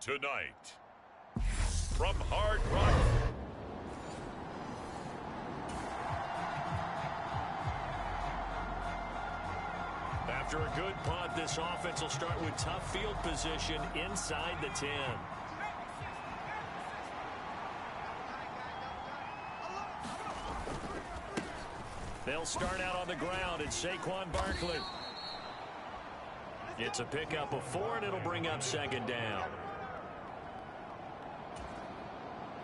tonight. From Hard Rock. After a good punt, this offense will start with tough field position inside the 10. They'll start out on the ground. It's Saquon Barkley. It's a pickup of 4, and it'll bring up second down.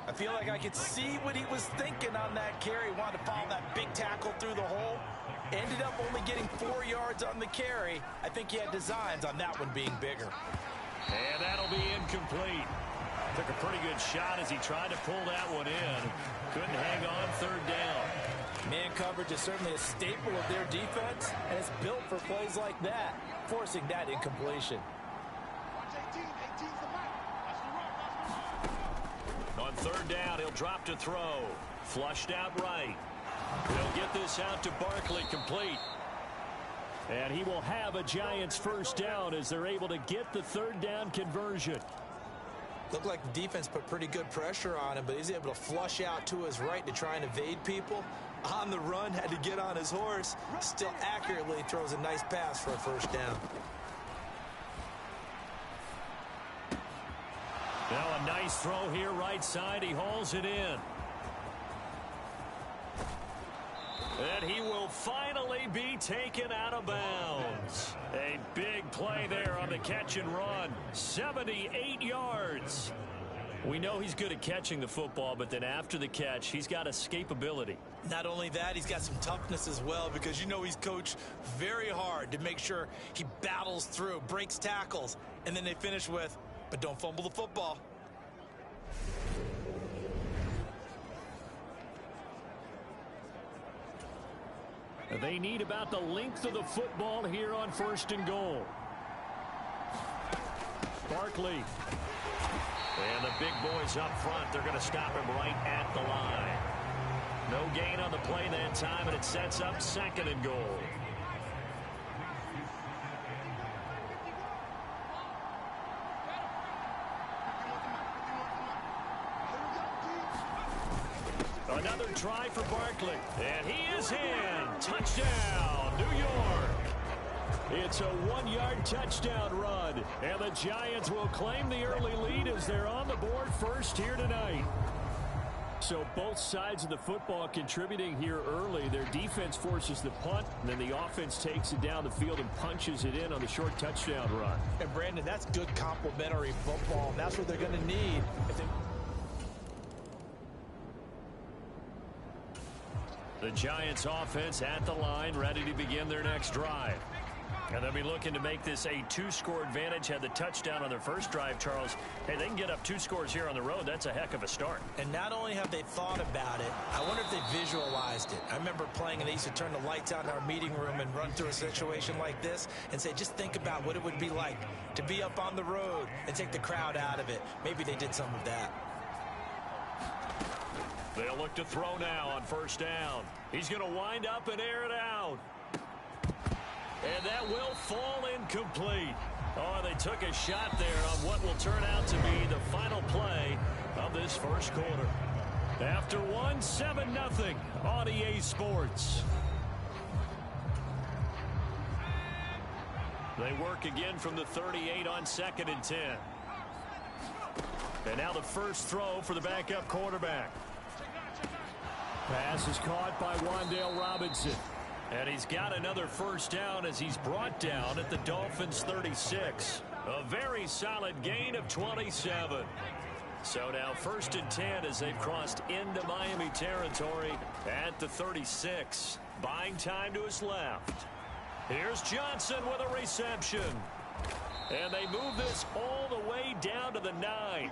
I feel like I could see what he was thinking on that carry. Wanted to follow that big tackle through the hole. Ended up only getting 4 yards on the carry. I think he had designs on that one being bigger. And that'll be incomplete. Took a pretty good shot as he tried to pull that one in. Couldn't hang on third down. Man coverage is certainly a staple of their defense, and it's built for plays like that, forcing that incompletion. On third down, he'll drop to throw. Flushed out right. He'll get this out to Barkley, complete. And he will have a Giants first down as they're able to get the third down conversion. Looked like the defense put pretty good pressure on him, but he's able to flush out to his right to try and evade people. On the run, had to get on his horse. Still accurately throws a nice pass for a first down. Now a nice throw here right side. He hauls it in. And he will finally be taken out of bounds. A big play there on the catch and run. 78 yards. We know he's good at catching the football, but then after the catch, he's got escapability. Not only that, he's got some toughness as well, because you know he's coached very hard to make sure he battles through, breaks tackles, and then they finish with, but don't fumble the football. They need about the length of the football here on first and goal. Barkley. And the big boys up front, they're going to stop him right at the line. No gain on the play that time, and it sets up second and goal. Another try for Barkley. And he is in. Touchdown, New York. It's a 1-yard touchdown run. And the Giants will claim the early lead as they're on the board first here tonight. So both sides of the football contributing here early. Their defense forces the punt, and then the offense takes it down the field and punches it in on the short touchdown run. And Brandon, that's good complementary football, and that's what they're going to need. The Giants offense at the line, ready to begin their next drive. And they'll be looking to make this a 2-score advantage. Had the touchdown on their first drive, Charles. Hey, they can get up 2 scores here on the road. That's a heck of a start. And not only have they thought about it, I wonder if they visualized it. I remember playing, and they used to turn the lights out in our meeting room and run through a situation like this and say, just think about what it would be like to be up on the road and take the crowd out of it. Maybe they did some of that. They'll look to throw now on first down. He's going to wind up and air it out. And that will fall incomplete. Oh, they took a shot there on what will turn out to be the final play of this first quarter. After one, 7-0 on EA Sports. They work again from the 38 on 2nd and 10. And now the first throw for the backup quarterback. Pass is caught by Wan'Dale Robinson. And he's got another first down as he's brought down at the Dolphins' 36. A very solid gain of 27. So now 1st and 10 as they've crossed into Miami territory at the 36. Buying time to his left. Here's Johnson with a reception. And they move this all the way down to the 9.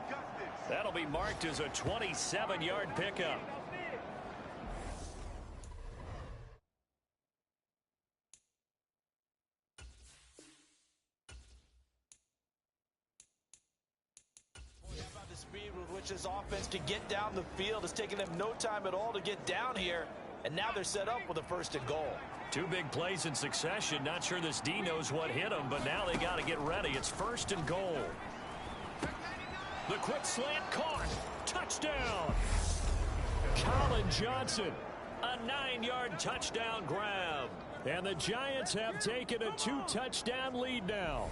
That'll be marked as a 27-yard pickup. Speed with which this offense can get down the field. It's taken them no time at all to get down here, and now they're set up with a 1st and goal. 2 big plays in succession. Not sure this D knows what hit him, but now they got to get ready. It's 1st and goal. The quick slant caught. Touchdown. Colin Johnson, a 9-yard touchdown grab. And the Giants have taken a 2-touchdown lead now.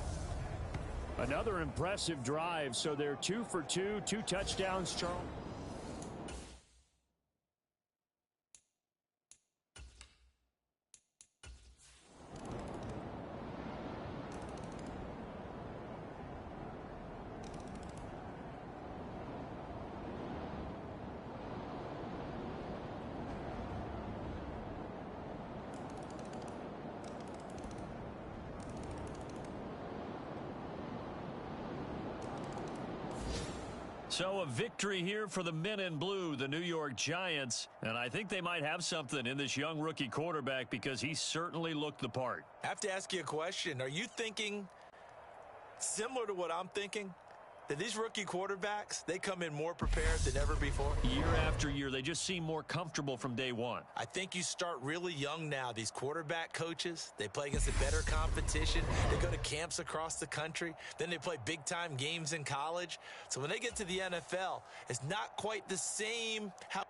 Another impressive drive, so they're 2 for 2, 2 touchdowns, Charles. So a victory here for the men in blue, the New York Giants. And I think they might have something in this young rookie quarterback because he certainly looked the part. I have to ask you a question. Are you thinking similar to what I'm thinking? That these rookie quarterbacks, they come in more prepared than ever before? Year after year, they just seem more comfortable from day one. I think you start really young now. These quarterback coaches, they play against a better competition. They go to camps across the country. Then they play big-time games in college. So when they get to the NFL, it's not quite the same how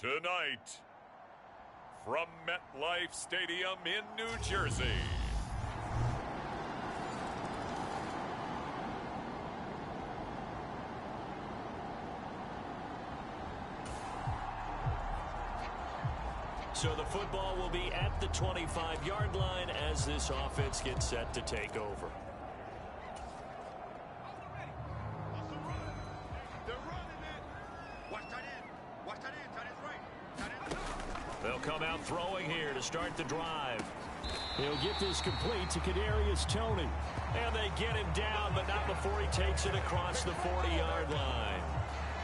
Tonight, from MetLife Stadium in New Jersey, so the football will be at the 25-yard line as this offense gets set to take over. They'll come out throwing here to start the drive. He'll get this complete to Kadarius Toney. And they get him down, but not before he takes it across the 40-yard line.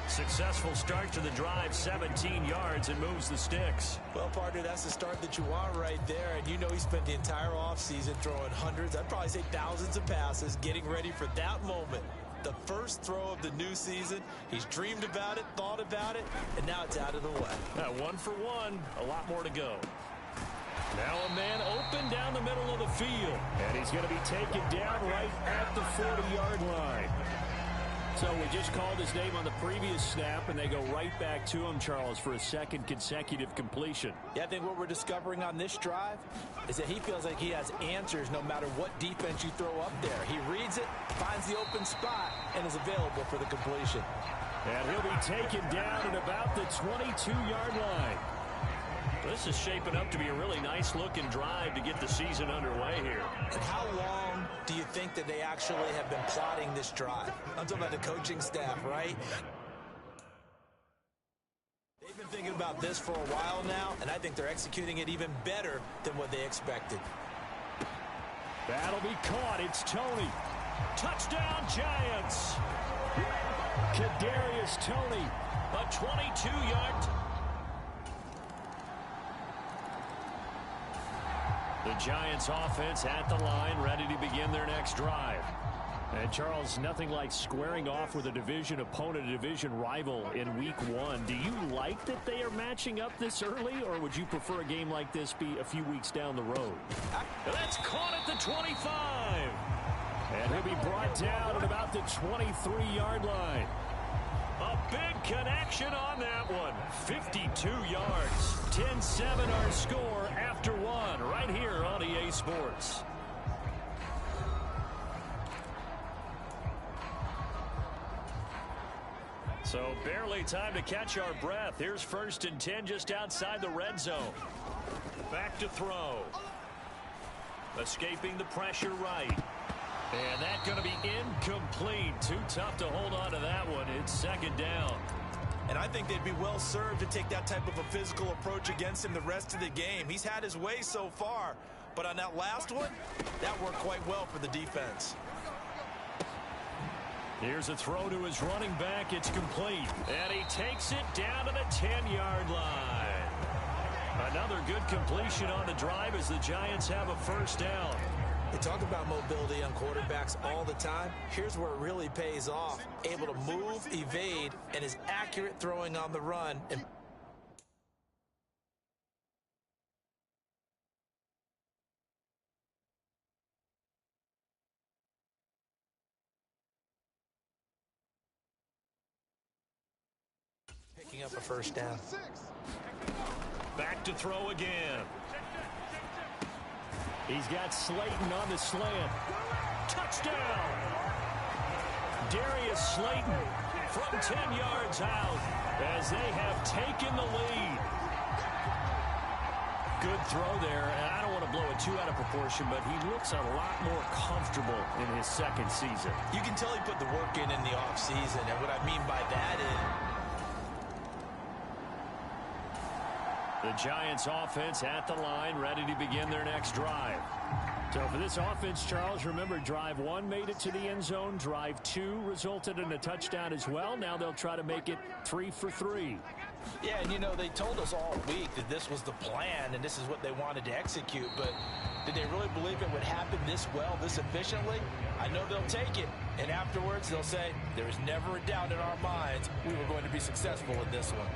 Successful start to the drive, 17 yards, and moves the sticks. Well, partner, that's the start that you want right there. And you know he spent the entire offseason throwing hundreds, I'd probably say thousands of passes, getting ready for that moment. The first throw of the new season. He's dreamed about it, thought about it, and now it's out of the way. Now 1 for 1, a lot more to go. Now a man open down the middle of the field. And he's going to be taken down right at the 40-yard line. So we just called his name on the previous snap, and they go right back to him, Charles, for a second consecutive completion. Yeah, I think what we're discovering on this drive is that he feels like he has answers no matter what defense you throw up there. He reads it, finds the open spot, and is available for the completion. And he'll be taken down at about the 22-yard line. This is shaping up to be a really nice-looking drive to get the season underway here. And how long do you think that they actually have been plotting this drive? I'm talking about the coaching staff, right? They've been thinking about this for a while now, and I think they're executing it even better than what they expected. That'll be caught. It's Tony. Touchdown, Giants. Kadarius Toney, a 22-yard. The Giants offense at the line, ready to begin their next drive. And Charles, nothing like squaring off with a division opponent, a division rival in week one. Do you like that they are matching up this early, or would you prefer a game like this be a few weeks down the road? That's caught at the 25. And he'll be brought down at about the 23-yard line. A big connection on that one. 52 yards. 10-7 our score after one right here on EA Sports. So barely time to catch our breath. Here's 1st and 10 just outside the red zone. Back to throw. Escaping the pressure right. And that's going to be incomplete. Too tough to hold on to that one. It's 2nd down. And I think they'd be well served to take that type of a physical approach against him the rest of the game. He's had his way so far. But on that last one, that worked quite well for the defense. Here's a throw to his running back. It's complete. And he takes it down to the 10-yard line. Another good completion on the drive as the Giants have a 1st down. They talk about mobility on quarterbacks all the time. Here's where it really pays off. Able to move, evade, and is accurate throwing on the run. And picking up a 1st down. Back to throw again. He's got Slayton on the slant. Touchdown! Darius Slayton from 10 yards out as they have taken the lead. Good throw there, and I don't want to blow it too out of proportion, but he looks a lot more comfortable in his 2nd season. You can tell he put the work in the offseason, and what I mean by that is the Giants offense at the line, ready to begin their next drive. So for this offense, Charles, remember, drive 1 made it to the end zone. Drive 2 resulted in a touchdown as well. Now they'll try to make it 3 for 3. Yeah, and you know, they told us all week that this was the plan and this is what they wanted to execute, but did they really believe it would happen this well, this efficiently? I know they'll take it, and afterwards they'll say, there was never a doubt in our minds we were going to be successful in this one.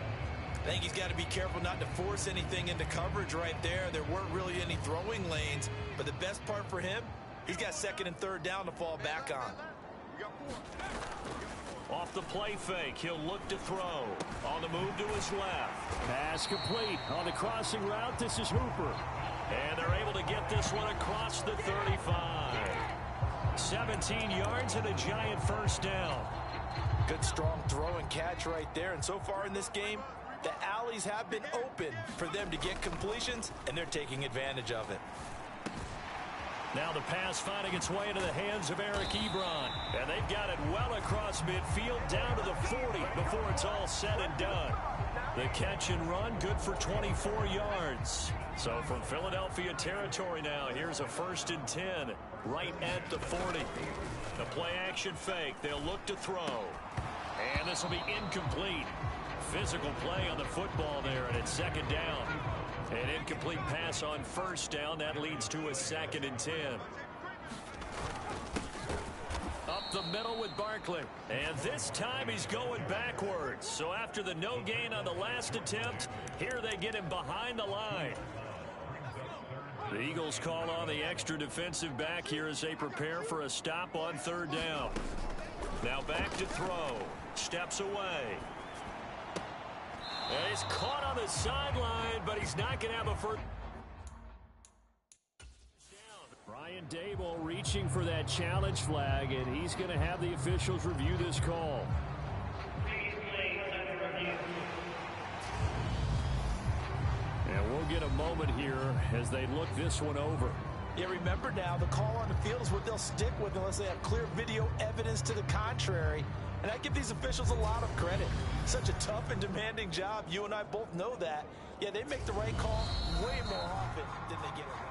I think he's got to be careful not to force anything into coverage right there. There weren't really any throwing lanes, but the best part for him, he's got 2nd and 3rd down to fall back on. Off the play fake, he'll look to throw. On the move to his left. Pass complete. On the crossing route, this is Hooper. And they're able to get this one across the 35. 17 yards and a Giant 1st down. Good strong throw and catch right there. And so far in this game, the alleys have been open for them to get completions, and they're taking advantage of it. Now the pass finding its way into the hands of Eric Ebron. And they've got it well across midfield down to the 40 before it's all said and done. The catch and run good for 24 yards. So from Philadelphia territory now, here's a 1st and 10 right at the 40. The play action fake. They'll look to throw. And this will be incomplete. Physical play on the football there, and it's 2nd down. An incomplete pass on 1st down. That leads to a 2nd and 10. Up the middle with Barkley. And this time he's going backwards. So after the no gain on the last attempt, here they get him behind the line. The Eagles call on the extra defensive back here as they prepare for a stop on 3rd down. Now back to throw. Steps away. And he's caught on the sideline, but he's not going to have a first. Brian Dable reaching for that challenge flag, and he's going to have the officials review this call. And we'll get a moment here as they look this one over. Yeah, remember now, the call on the field is what they'll stick with unless they have clear video evidence to the contrary. And I give these officials a lot of credit. Such a tough and demanding job. You and I both know that. Yeah, they make the right call way more often than they get it right.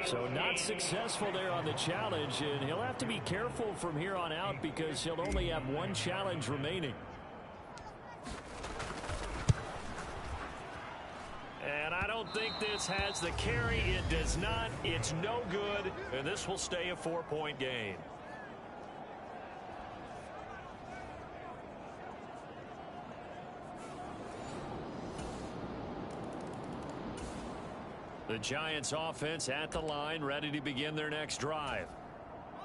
So not successful there on the challenge, and he'll have to be careful from here on out because he'll only have one challenge remaining. And I don't think this has the carry. It does not. It's no good, and this will stay a 4-point game. The Giants offense at the line, ready to begin their next drive.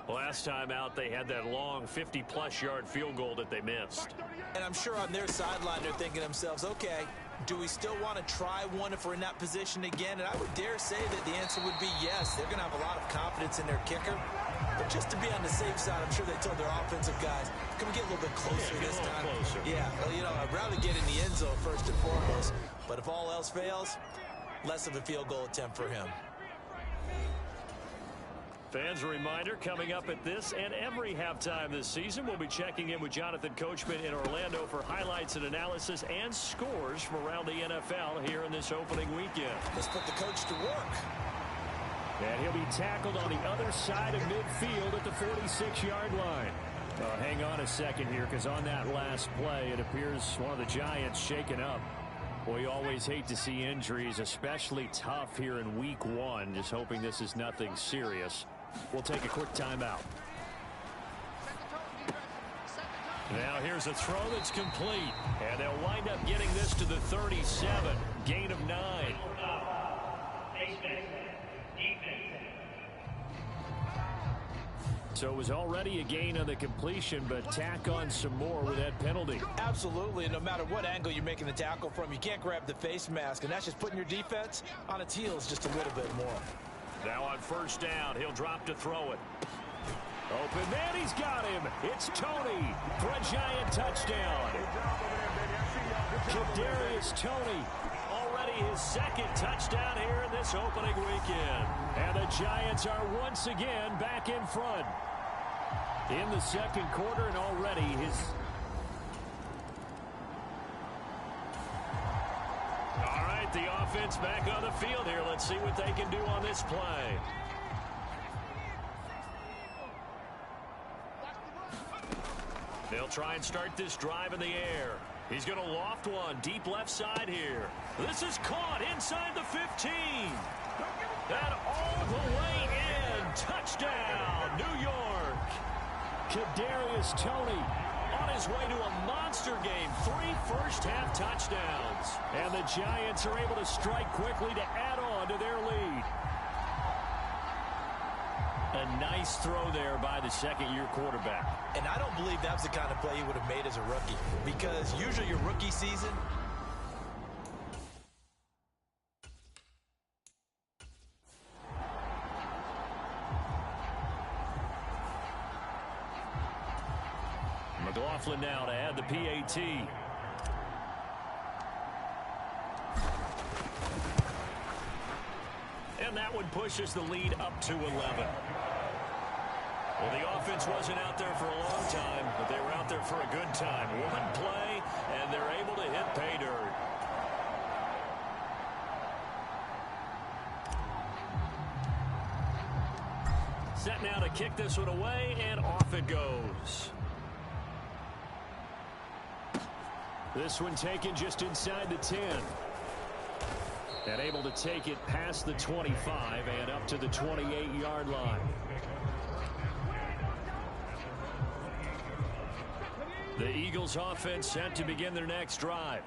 Last time out, they had that long 50-plus yard field goal that they missed. And I'm sure on their sideline, they're thinking to themselves, okay, do we still want to try one if we're in that position again? And I would dare say that the answer would be yes. They're going to have a lot of confidence in their kicker. But just to be on the safe side, I'm sure they told their offensive guys, can we get a little bit closer this time? Closer. Yeah, well, you know, I'd rather get in the end zone first and foremost. But if all else fails, less of a field goal attempt for him. Fans, a reminder, coming up at this and every halftime this season, we'll be checking in with Jonathan Coachman in Orlando for highlights and analysis and scores from around the NFL here in this opening weekend. Let's put the coach to work. And he'll be tackled on the other side of midfield at the 46-yard line. Hang on a second here, because on that last play, it appears one of the Giants shaken up. Well, you always hate to see injuries, especially tough here in week one. Just hoping this is nothing serious. We'll take a quick timeout. Now here's a throw that's complete. And they'll wind up getting this to the 37. Gain of 9. So it was already a gain on the completion, but tack on some more with that penalty. Absolutely, and no matter what angle you're making the tackle from, you can't grab the face mask, and that's just putting your defense on its heels just a little bit more. Now on first down, he'll drop to throw it. Open man, he's got him. It's Tony for a Giant touchdown. Kadarius Toney, already his second touchdown here in this opening weekend. And the Giants are once again back in front. In the second quarter, and already his... All right, the offense back on the field here. Let's see what they can do on this play. They'll try and start this drive in the air. He's going to loft one deep left side here. This is caught inside the 15. And all the way in. Touchdown, New York. Kadarius Toney on his way to a monster game. 3 first-half touchdowns. And the Giants are able to strike quickly to add on to their lead. A nice throw there by the second-year quarterback. And I don't believe that's the kind of play he would have made as a rookie. Because usually your rookie season... McLaughlin now to add the PAT. And that one pushes the lead up to 11. Well, the offense wasn't out there for a long time, but they were out there for a good time. One play, and they're able to hit pay dirt. Set now to kick this one away, and off it goes. This one taken just inside the 10. And able to take it past the 25 and up to the 28-yard line. The Eagles offense set to begin their next drive.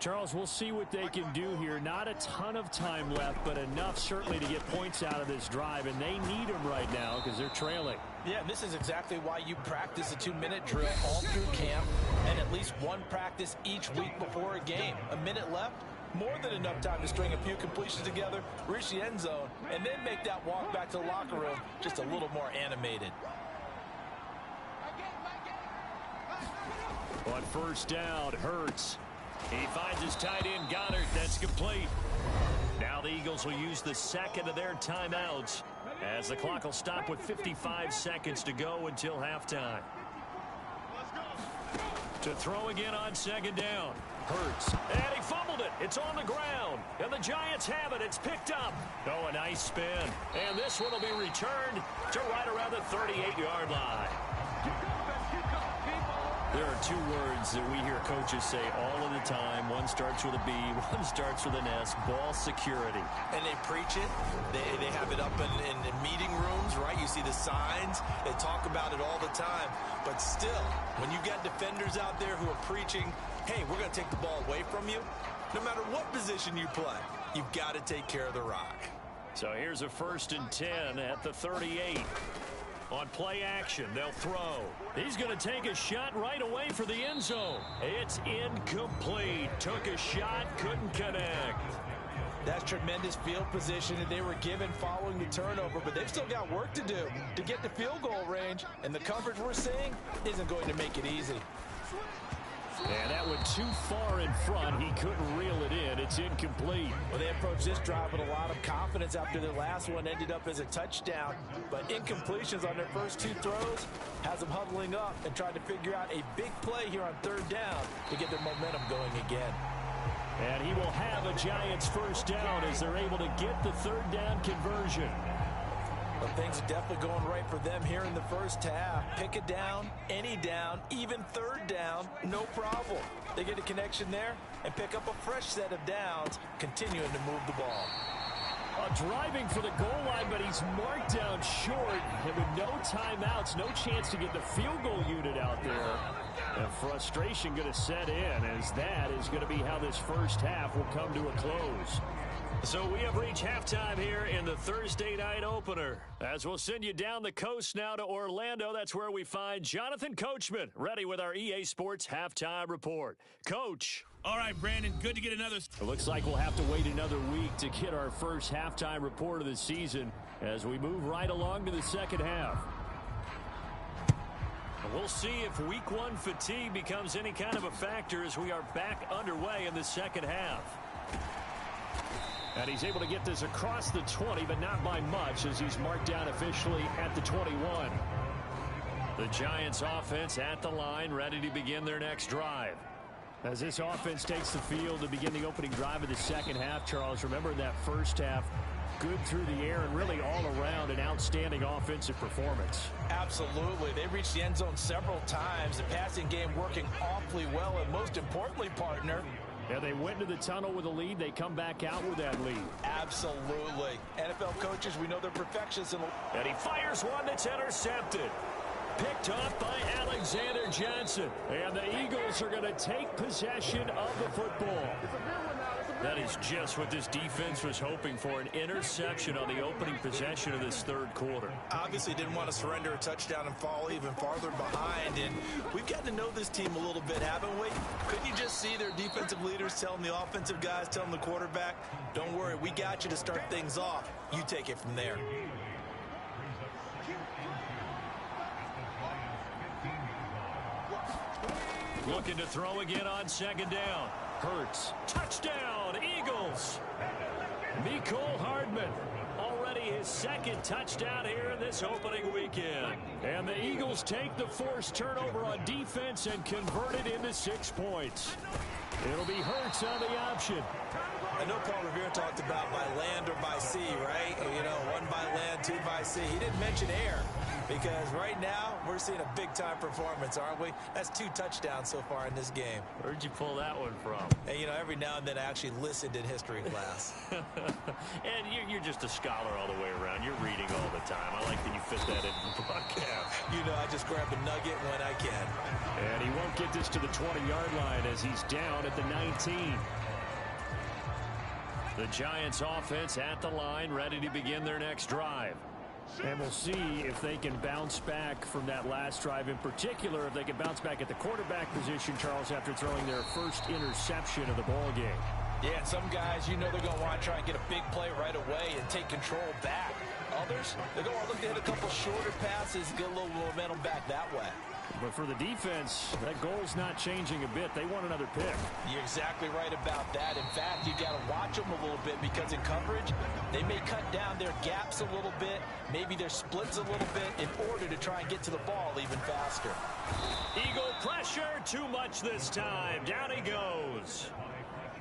Charles, we'll see what they can do here. Not a ton of time left, but enough certainly to get points out of this drive, and they need them right now because they're trailing. Yeah, and this is exactly why you practice a 2-minute drill all through camp and at least one practice each week before a game. A minute left, more than enough time to string a few completions together, reach the end zone, and then make that walk back to the locker room just a little more animated. On first down, Hurts. He finds his tight end, Goddard. That's complete. Now the Eagles will use the second of their timeouts as the clock will stop with 55 seconds to go until halftime. To throw again on second down. Hurts. And he fumbled it. It's on the ground. And the Giants have it. It's picked up. Oh, a nice spin. And this one will be returned to right around the 38-yard line. There are two words that we hear coaches say all of the time. One starts with a B, one starts with an S, ball security. And they preach it. They have it up in meeting rooms, right? You see the signs. They talk about it all the time. But still, when you got defenders out there who are preaching, hey, we're going to take the ball away from you, no matter what position you play, you've got to take care of the rock. So here's a 1st and 10 at the 38. On play action, they'll throw. He's going to take a shot right away for the end zone. It's incomplete. Took a shot, couldn't connect. That's tremendous field position that they were given following the turnover, but they've still got work to do to get to field goal range, and the coverage we're seeing isn't going to make it easy. And that went too far in front. He couldn't reel it in. It's incomplete. Well, they approached this drive with a lot of confidence after their last one ended up as a touchdown. But incompletions on their first two throws has them huddling up and trying to figure out a big play here on 3rd down to get their momentum going again. And he will have a Giants 1st down as they're able to get the 3rd down conversion. Well, things are definitely going right for them here in the first half. Pick a down, any down, even 3rd down, no problem. They get a connection there and pick up a fresh set of downs, continuing to move the ball. Driving for the goal line, but he's marked down short. And with no timeouts, no chance to get the field goal unit out there. And frustration going to set in, as that is going to be how this first half will come to a close. So we have reached halftime here in the Thursday night opener. As we'll send you down the coast now to Orlando, that's where we find Jonathan Coachman, ready with our EA Sports halftime report. Coach. All right, Brandon, good to get another. It looks like we'll have to wait another week to get our first halftime report of the season as we move right along to the second half. We'll see if week 1 fatigue becomes any kind of a factor as we are back underway in the second half. And he's able to get this across the 20, but not by much, as he's marked down officially at the 21. The Giants offense at the line, ready to begin their next drive. As this offense takes the field to begin the opening drive of the second half, Charles, remember in that first half, good through the air and really all around an outstanding offensive performance. Absolutely. They reached the end zone several times. The passing game working awfully well, and most importantly, partner, yeah, they went to the tunnel with a lead. They come back out with that lead. Absolutely. NFL coaches, we know they're perfectionists. And he fires one that's intercepted. Picked off by Alexander Johnson. And the Eagles are going to take possession of the football. That is just what this defense was hoping for, an interception on the opening possession of this 3rd quarter. Obviously didn't want to surrender a touchdown and fall even farther behind. And we've gotten to know this team a little bit, haven't we? Couldn't you just see their defensive leaders telling the offensive guys, telling the quarterback, don't worry, we got you to start things off. You take it from there. Looking to throw again on second down. Hurts. Touchdown, Eagles. Mecole Hardman. Already his 2nd touchdown here in this opening weekend. And the Eagles take the forced turnover on defense and convert it into 6 points. It'll be Hurts on the option. I know Paul Revere talked about by land or by sea, right? You know, 1 by land, 2 by sea. He didn't mention air. Because right now, we're seeing a big-time performance, aren't we? That's 2 touchdowns so far in this game. Where'd you pull that one from? And, you know, every now and then I actually listened in history class. And you're just a scholar all the way around. You're reading all the time. I like that you fit that into the broadcast. You know, I just grab a nugget when I can. And he won't get this to the 20-yard line as he's down at the 19. The Giants offense at the line, ready to begin their next drive. And we'll see if they can bounce back from that last drive, in particular, if they can bounce back at the quarterback position, Charles, after throwing their first interception of the ball game. Yeah, and some guys, you know they're going to want to try and get a big play right away and take control back. Others, they're going to look to hit a couple shorter passes, get a little momentum back that way. But for the defense, that goal's not changing a bit. They want another pick. You're exactly right about that. In fact, you got to watch them a little bit because in coverage, they may cut down their gaps a little bit, maybe their splits a little bit in order to try and get to the ball even faster. Eagle pressure, too much this time. Down he goes.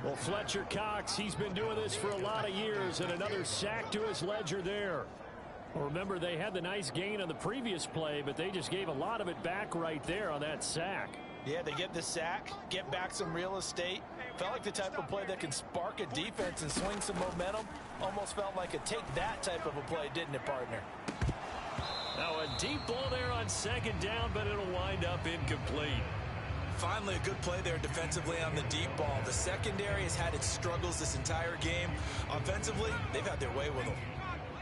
Well, Fletcher Cox, he's been doing this for a lot of years, and another sack to his ledger there. Well, remember, they had the nice gain on the previous play, but they just gave a lot of it back right there on that sack. Yeah, they get the sack, get back some real estate. Felt like the type of play that can spark a defense and swing some momentum. Almost felt like a take-that type of a play, didn't it, partner? Now, a deep ball there on second down, but it'll wind up incomplete. Finally, a good play there defensively on the deep ball. The secondary has had its struggles this entire game. Offensively, they've had their way with them.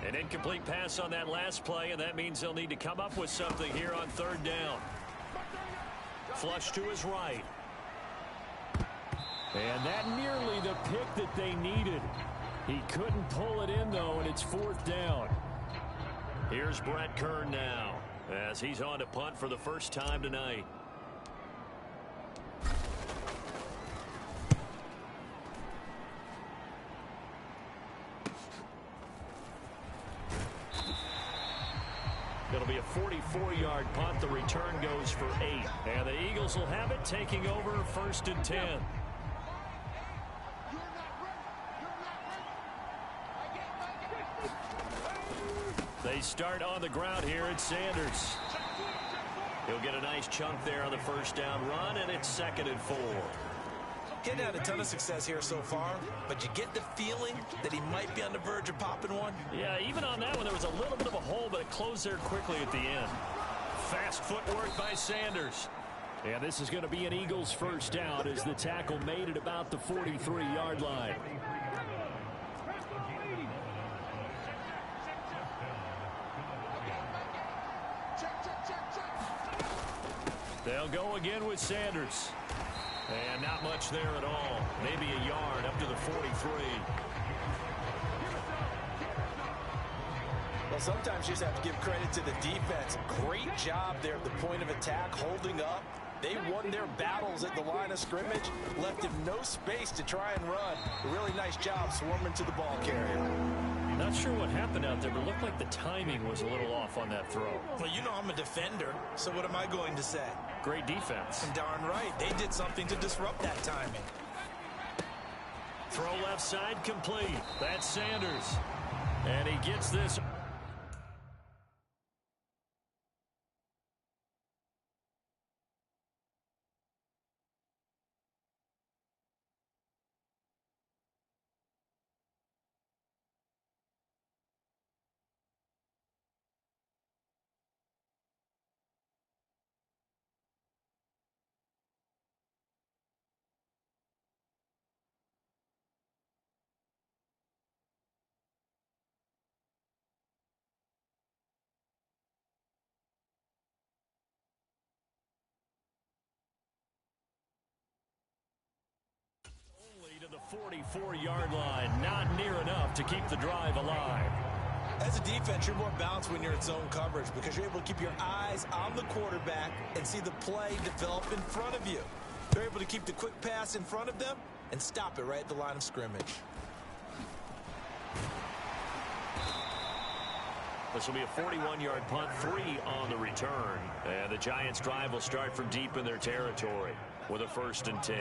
An incomplete pass on that last play, and that means they'll need to come up with something here on third down. Flush to his right. And that nearly the pick that they needed. He couldn't pull it in, though, and it's fourth down. Here's Brett Kern now, as he's on to punt for the first time tonight. It'll be a 44-yard punt. The return goes for 8. And the Eagles will have it, taking over first and 10. They start on the ground here. It's Sanders. He'll get a nice chunk there on the first down run, and it's 2nd and 4. He hadn't had a ton of success here so far, but you get the feeling that he might be on the verge of popping one. Yeah, even on that one, there was a little bit of a hole, but it closed there quickly at the end. Fast footwork by Sanders. And this is going to be an Eagles first down as the tackle made it about the 43-yard line. They'll go again with Sanders. And not much there at all. Maybe a yard up to the 43. Well, sometimes you just have to give credit to the defense. Great job there at the point of attack, holding up. They won their battles at the line of scrimmage, left him no space to try and run. A really nice job swarming to the ball carrier. Not sure what happened out there, but it looked like the timing was a little off on that throw. Well, you know I'm a defender, so what am I going to say? Great defense. And darn right, they did something to disrupt that timing. Throw left side complete. That's Sanders. And he gets this. To the 44-yard line, not near enough to keep the drive alive. As a defense, you're more balanced when you're in zone coverage because you're able to keep your eyes on the quarterback and see the play develop in front of you. They're able to keep the quick pass in front of them and stop it right at the line of scrimmage. This will be a 41-yard punt, 3 on the return. And the Giants' drive will start from deep in their territory with a 1st and 10.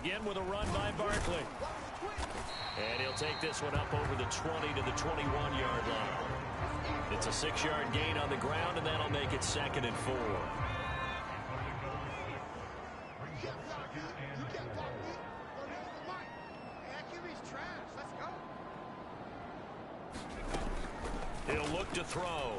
begin with a run by Barkley. And he'll take this one up over the 20 to the 21-yard line. It's a 6-yard gain on the ground, and that'll make it 2nd and 4. He'll look to throw.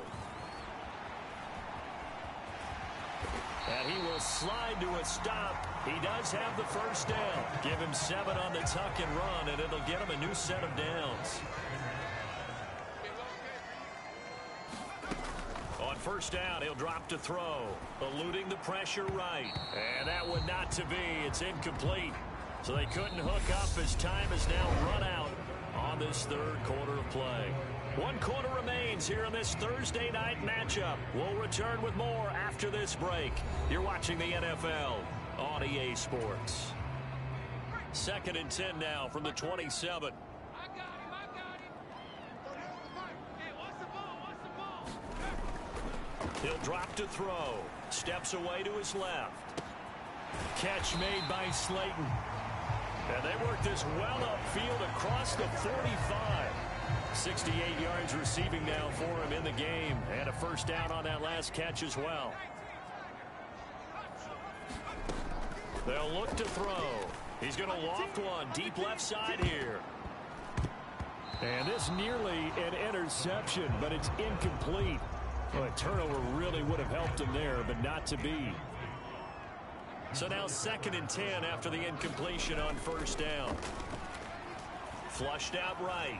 And he will slide to a stop. He does have the first down. Give him 7 on the tuck and run, and it'll get him a new set of downs. On first down, he'll drop to throw. Eluding the pressure right. And that one not to be. It's incomplete. So they couldn't hook up as time is now run out on this third quarter of play. 1 quarter remains here in this Thursday night matchup. We'll return with more after this break. You're watching the NFL on EA Sports. 2nd and 10 now from the 27. He'll drop to throw. Steps away to his left. Catch made by Slayton. And they work this well upfield across the 45. 68 yards receiving now for him in the game. And a first down on that last catch as well. They'll look to throw. He's going to loft one deep left side here. And this nearly an interception, but it's incomplete. Well, a turnover really would have helped him there, but not to be. So now 2nd and 10 after the incompletion on first down. Flushed out right.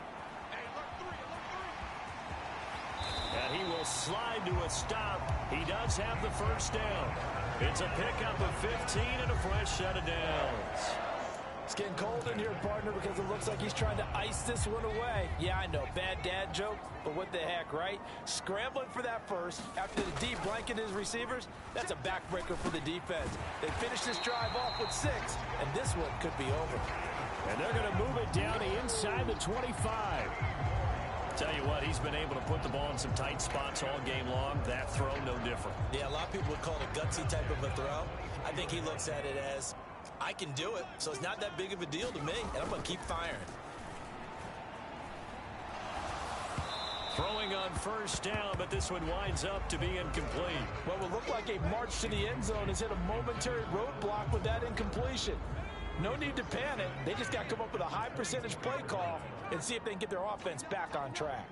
And he will slide to a stop. He does have the first down. It's a pickup of 15 and a fresh set of downs. It's getting cold in here, partner, because it looks like he's trying to ice this one away. Yeah, I know, bad dad joke, but what the heck, right? Scrambling for that first after the deep blanket his receivers, that's a backbreaker for the defense. They finish this drive off with 6, and this one could be over. And they're going to move it down to inside the 25. Tell you what, he's been able to put the ball in some tight spots all game long. That throw, no different. Yeah, a lot of people would call it a gutsy type of a throw. I think he looks at it as, I can do it, so it's not that big of a deal to me, and I'm going to keep firing. Throwing on first down, but this one winds up to be incomplete. What will look like a march to the end zone has hit a momentary roadblock with that incompletion. No need to panic. They just got to come up with a high percentage play call and see if they can get their offense back on track.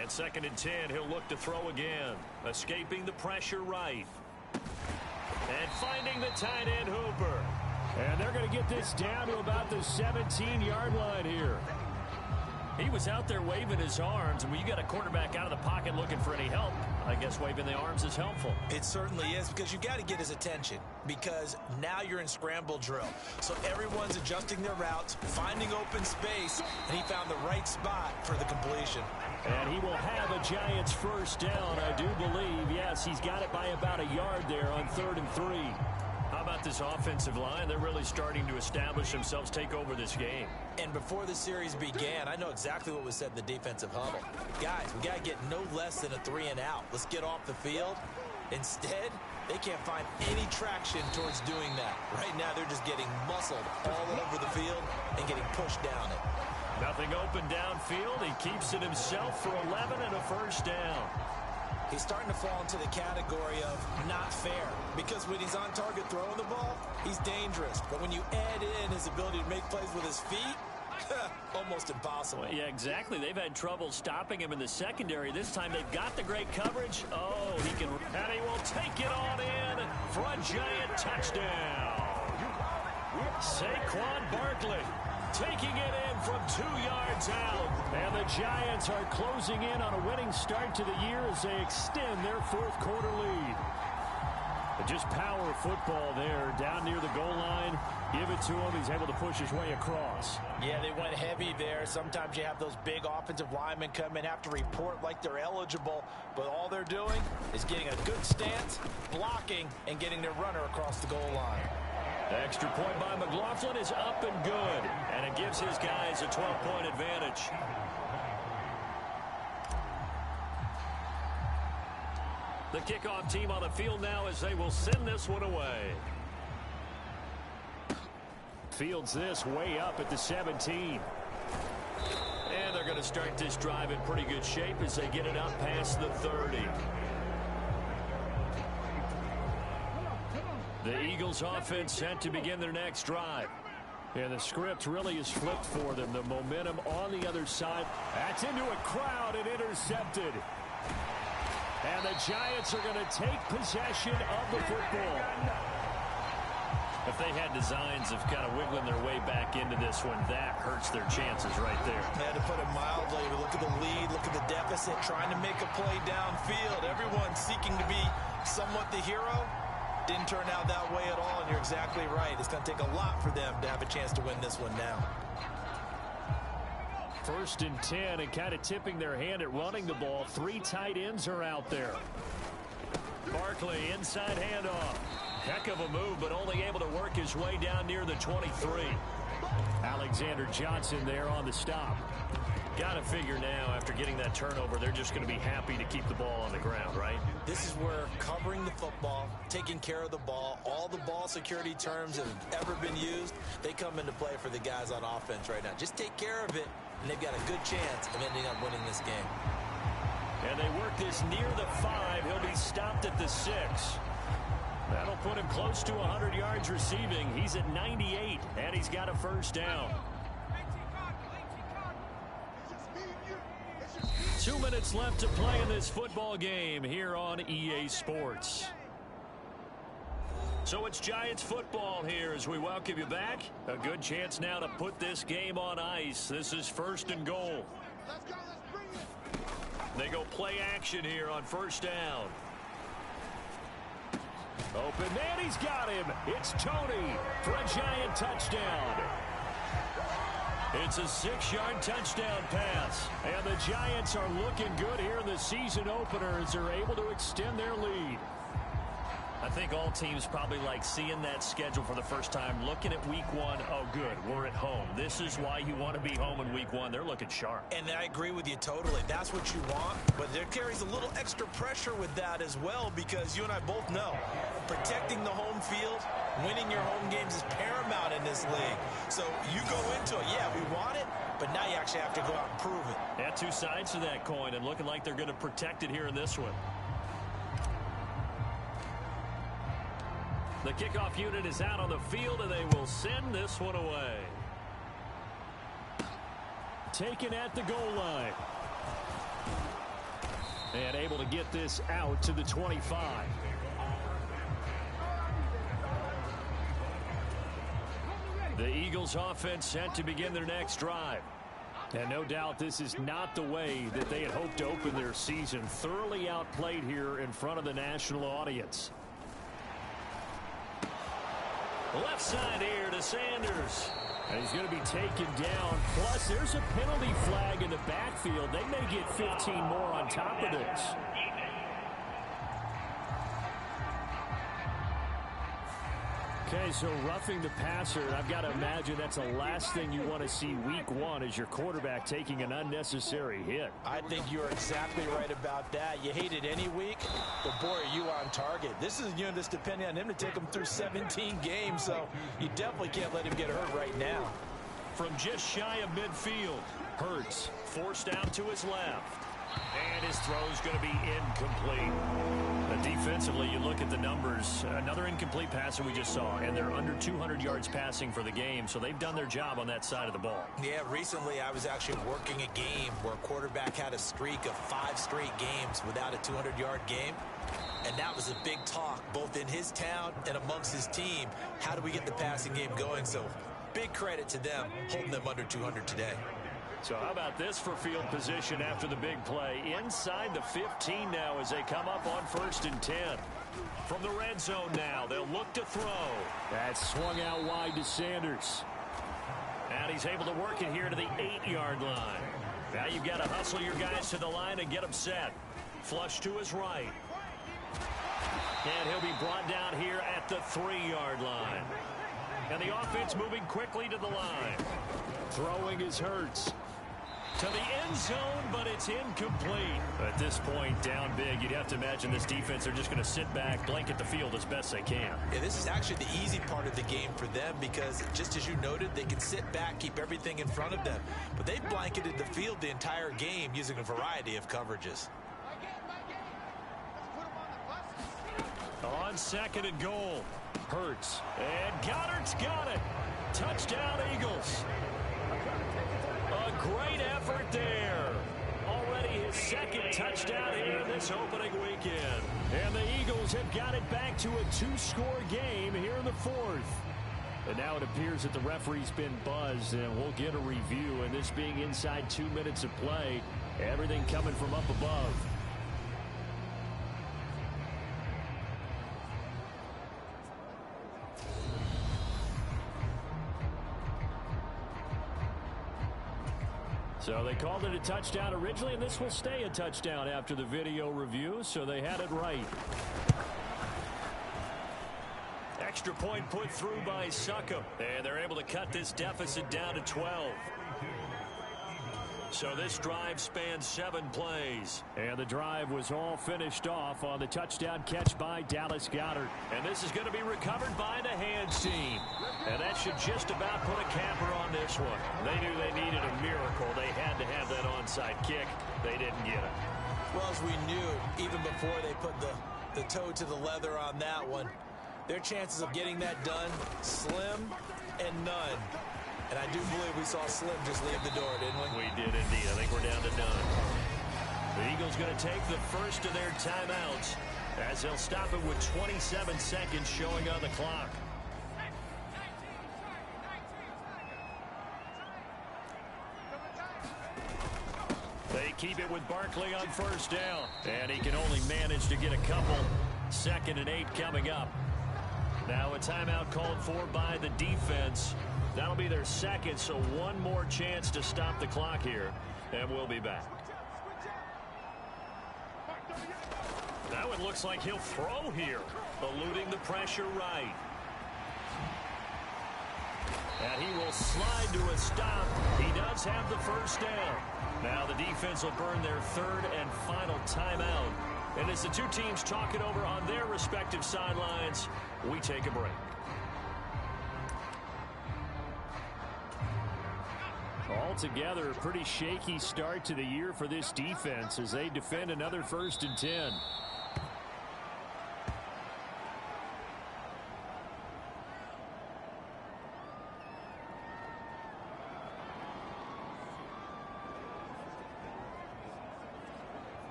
And 2nd and 10, he'll look to throw again. Escaping the pressure right. And finding the tight end Hooper. And they're going to get this down to about the 17-yard line here. He was out there waving his arms, and when you got a quarterback out of the pocket looking for any help, I guess waving the arms is helpful. It certainly is, because you got to get his attention, because now you're in scramble drill. So everyone's adjusting their routes, finding open space, and he found the right spot for the completion. And he will have a Giants first down, I do believe. Yes, he's got it by about a yard there on 3rd and 3. How about this offensive line? They're really starting to establish themselves, take over this game. And before the series began, I know exactly what was said in the defensive huddle. Guys, we got to get no less than a 3 and out. Let's get off the field. Instead, they can't find any traction towards doing that. Right now, they're just getting muscled all over the field and getting pushed down it. Nothing open downfield. He keeps it himself for 11 and a first down. He's starting to fall into the category of not fair, because when he's on target throwing the ball, he's dangerous. But when you add in his ability to make plays with his feet, almost impossible. Well, yeah, exactly. They've had trouble stopping him in the secondary. This time they've got the great coverage. Oh, he can, and he will take it on in for a Giant touchdown. Saquon Barkley taking it in from 2 yards out. And the Giants are closing in on a winning start to the year as they extend their 4th quarter lead. But just power football there down near the goal line. Give it to him. He's able to push his way across. Yeah, they went heavy there. Sometimes you have those big offensive linemen come in, have to report like they're eligible. But all they're doing is getting a good stance, blocking, and getting their runner across the goal line. Extra point by McLaughlin is up and good. And it gives his guys a 12-point advantage. The kickoff team on the field now as they will send this one away. Fields this way up at the 17. And they're going to start this drive in pretty good shape as they get it up past the 30. The Eagles offense set to begin their next drive. And the script really is flipped for them. The momentum on the other side. That's into a crowd and intercepted. And the Giants are going to take possession of the football. If they had designs of kind of wiggling their way back into this one, that hurts their chances right there. They had to put it mildly. Look at the lead, look at the deficit, trying to make a play downfield. Everyone seeking to be somewhat the hero. Didn't turn out that way at all, and you're exactly right. It's going to take a lot for them to have a chance to win this one now. 1st and 10, and kind of tipping their hand at running the ball. 3 tight ends are out there. Barkley, inside handoff. Heck of a move, but only able to work his way down near the 23. Alexander Johnson there on the stop. Got to figure now, after getting that turnover, they're just going to be happy to keep the ball on the ground, right? This is where covering the football, taking care of the ball, all the ball security terms have ever been used, they come into play for the guys on offense right now. Just take care of it, and they've got a good chance of ending up winning this game. And they work this near the 5. He'll be stopped at the 6. That'll put him close to 100 yards receiving. He's at 98, and he's got a 1st down. 2 minutes left to play in this football game here on EA Sports. So it's Giants football here as we welcome you back. A good chance now to put this game on ice. This is 1st and goal. They go play action here on 1st down. Open man, he's got him. It's Tony for a Giant touchdown. It's a 6-yard touchdown pass. And the Giants are looking good here in the season opener as they're able to extend their lead. I think all teams probably like seeing that schedule for the first time, looking at week 1. Oh, good, we're at home. This is why you want to be home in week 1. They're looking sharp. And I agree with you totally. That's what you want. But there carries a little extra pressure with that as well, because you and I both know protecting the home field, winning your home games is paramount in this league. So you go into it, yeah, we want it, but now you actually have to go out and prove it. Yeah, 2 sides to that coin, and looking like they're going to protect it here in this one. The kickoff unit is out on the field, and they will send this one away. Taken at the goal line. And able to get this out to the 25. The Eagles offense set to begin their next drive. And no doubt this is not the way that they had hoped to open their season. Thoroughly outplayed here in front of the national audience. Left side here to Sanders. And he's going to be taken down. Plus, there's a penalty flag in the backfield. They may get 15 more on top of this. Okay, so roughing the passer, I've got to imagine that's the last thing you want to see week 1 as your quarterback taking an unnecessary hit. I think you're exactly right about that. You hate it any week, but boy, are you on target. This is a unit that's depending on him to take him through 17 games, so you definitely can't let him get hurt right now. From just shy of midfield, Hurts forced out to his left. And his throw's going to be incomplete. Defensively, you look at the numbers. Another incomplete pass that we just saw, and they're under 200 yards passing for the game, so they've done their job on that side of the ball. Yeah, recently I was actually working a game where a quarterback had a streak of 5 straight games without a 200-yard game, and that was a big talk, both in his town and amongst his team. How do we get the passing game going? So big credit to them holding them under 200 today. So how about this for field position after the big play? Inside the 15 now as they come up on 1st and 10. From the red zone now, they'll look to throw. That's swung out wide to Sanders. And he's able to work it here to the 8-yard line. Now you've got to hustle your guys to the line and get them set. Flush to his right. And he'll be brought down here at the 3-yard line. And the offense moving quickly to the line. Throwing is Hurts. To the end zone, but it's incomplete. At this point, down big, you'd have to imagine this defense are just going to sit back, blanket the field as best they can. Yeah, this is actually the easy part of the game for them because, just as you noted, they can sit back, keep everything in front of them. But they've blanketed the field the entire game using a variety of coverages. On 2nd and goal, Hurts. And Goddard's got it. Touchdown, Eagles. A great effort there. Already his 2nd touchdown here this opening weekend. And the Eagles have got it back to a 2-score game here in the 4th. And now it appears that the referee's been buzzed, and we'll get a review. And this being inside 2 minutes of play, everything coming from up above. So they called it a touchdown originally, and this will stay a touchdown after the video review, so they had it right. Extra point put through by Succop, and they're able to cut this deficit down to 12. So this drive spans 7 plays. And the drive was all finished off on the touchdown catch by Dallas Goedert. And this is going to be recovered by the hands team. And that should just about put a capper on this one. They knew they needed a miracle. They had to have that onside kick. They didn't get it. Well, as we knew, even before they put the toe to the leather on that one, their chances of getting that done, slim and none. And I do believe we saw Slim just leave the door, didn't we? We did indeed. I think we're down to none. The Eagles going to take the first of their timeouts as they'll stop it with 27 seconds showing on the clock. They keep it with Barkley on 1st down. And he can only manage to get a couple. 2nd and 8 coming up. Now a timeout called for by the defense. That'll be their 2nd, so one more chance to stop the clock here, and we'll be back. That one looks like he'll throw here, eluding the pressure right. And he will slide to a stop. He does have the 1st down. Now the defense will burn their 3rd and final timeout. And as the two teams talk it over on their respective sidelines, we take a break. Altogether, a pretty shaky start to the year for this defense as they defend another 1st and 10.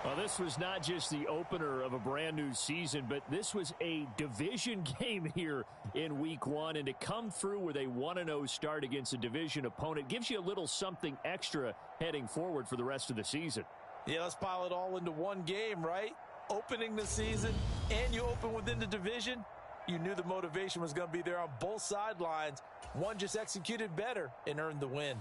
Well, this was not just the opener of a brand new season, but this was a division game here in week 1. And to come through with a 1-0 start against a division opponent gives you a little something extra heading forward for the rest of the season. Yeah, let's pile it all into one game, right? Opening the season, and you open within the division. You knew the motivation was going to be there on both sidelines. One just executed better and earned the win.